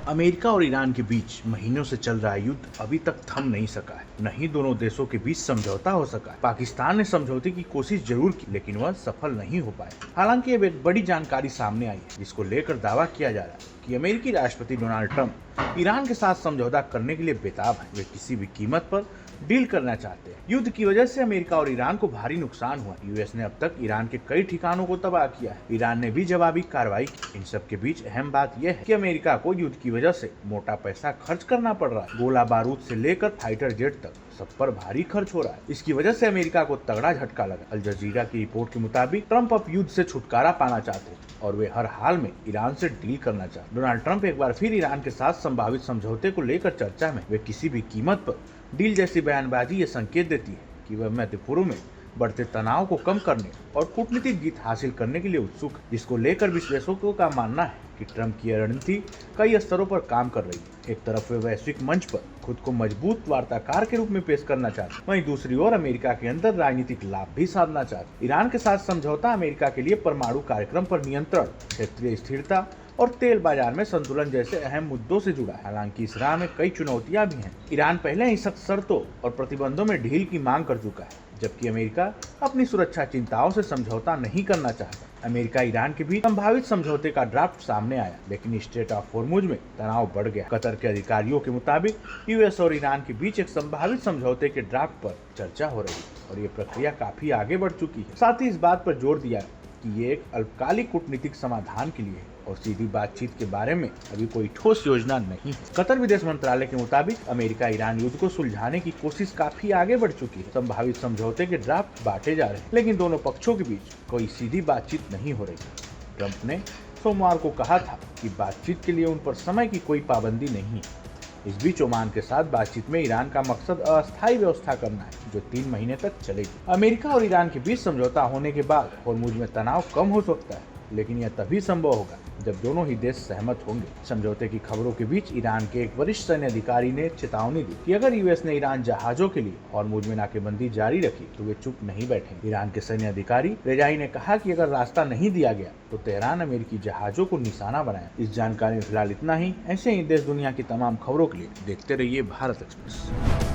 America और Iran के बीच महीनों से चल रहा युद्ध अभी तक थम नहीं सका है, न ही दोनों देशों के बीच समझौता हो सका है। पाकिस्तान ने समझौते की कोशिश जरूर की, लेकिन वह सफल नहीं हो पाए। हालांकि अब एक बड़ी जानकारी सामने आई है, जिसको लेकर दावा किया जा रहा है कि अमेरिकी राष्ट्रपति डोनाल्ड ट्रंप ईरान के साथ समझौता करने के लिए बेताब है। वे किसी भी कीमत पर डील करना चाहते हैं। युद्ध की वजह से अमेरिका और ईरान को भारी नुकसान हुआ। यूएस ने अब तक ईरान के कई ठिकानों को तबाह किया है। ईरान ने भी जवाबी कार्रवाई की। इन सब के बीच अहम बात यह है कि अमेरिका को युद्ध की वजह से मोटा पैसा खर्च करना पड़ रहा है। गोला बारूद से लेकर फाइटर जेट तक सब पर भारी खर्च हो रहा है। इसकी वजह से अमेरिका को तगड़ा झटका लगा। अल जजीरा की रिपोर्ट के मुताबिक ट्रंप अब युद्ध से छुटकारा पाना चाहते हैं और वे हर हाल में ईरान से डील करना चाहते। डोनाल्ड ट्रंप एक बार फिर ईरान के साथ संभावित समझौते को लेकर चर्चा में। वे किसी भी कीमत पर डील जैसी बयानबाजी ये संकेत देती है कि वह मध्य पूर्व में बढ़ते तनाव को कम करने और कूटनीतिक जीत हासिल करने के लिए उत्सुक है, जिसको लेकर विश्लेषकों का मानना है कि ट्रंप की रणनीति कई स्तरों पर काम कर रही है। एक तरफ वे वैश्विक मंच पर खुद को मजबूत वार्ताकार के रूप में पेश करना चाहते, वहीं दूसरी ओर अमेरिका के अंदर राजनीतिक लाभ भी साधना चाहते। ईरान के साथ समझौता अमेरिका के लिए परमाणु कार्यक्रम पर नियंत्रण, क्षेत्रीय स्थिरता और तेल बाजार में संतुलन जैसे अहम मुद्दों से जुड़ा है। हालांकि इस राह में कई चुनौतियां भी हैं। ईरान पहले ही सख्त शर्तों और प्रतिबंधों में ढील की मांग कर चुका है, जबकि अमेरिका अपनी सुरक्षा चिंताओं से समझौता नहीं करना चाहता। अमेरिका ईरान के बीच संभावित समझौते का ड्राफ्ट सामने आया, लेकिन स्ट्रेट ऑफ होर्मुज में तनाव बढ़ गया। कतर के अधिकारियों के मुताबिक यूएस और ईरान के बीच एक संभावित समझौते के ड्राफ्ट पर चर्चा हो रही है और ये प्रक्रिया काफी आगे बढ़ चुकी है। साथ ही इस बात पर जोर दिया कि ये एक अल्पकालिक कूटनीतिक समाधान के लिए है और सीधी बातचीत के बारे में अभी कोई ठोस योजना नहीं है। कतर विदेश मंत्रालय के मुताबिक अमेरिका ईरान युद्ध को सुलझाने की कोशिश काफी आगे बढ़ चुकी है। संभावित समझौते के ड्राफ्ट बांटे जा रहे हैं, लेकिन दोनों पक्षों के बीच कोई सीधी बातचीत नहीं हो रही है। ट्रंप ने सोमवार को कहा था कि बातचीत के लिए उन पर समय की कोई पाबंदी नहीं है। इस बीच ओमान के साथ बातचीत में ईरान का मकसद अस्थायी व्यवस्था करना है, जो 3 महीने तक चलेगी। अमेरिका और ईरान के बीच समझौता होने के बाद होर्मुज में तनाव कम हो सकता है, लेकिन यह तभी संभव होगा जब दोनों ही देश सहमत होंगे। समझौते की खबरों के बीच ईरान के एक वरिष्ठ सैन्य अधिकारी ने चेतावनी दी कि अगर यूएस ने ईरान जहाजों के लिए होर्मुज में नाकेबंदी जारी रखी तो वे चुप नहीं बैठेंगे। ईरान के सैन्य अधिकारी रेजाई ने कहा कि अगर रास्ता नहीं दिया गया तो तेहरान अमेरिकी जहाजों को निशाना बनाए। इस जानकारी में फिलहाल इतना ही। ऐसे ही देश दुनिया की तमाम खबरों के लिए देखते रहिए भारत एक्सप्रेस।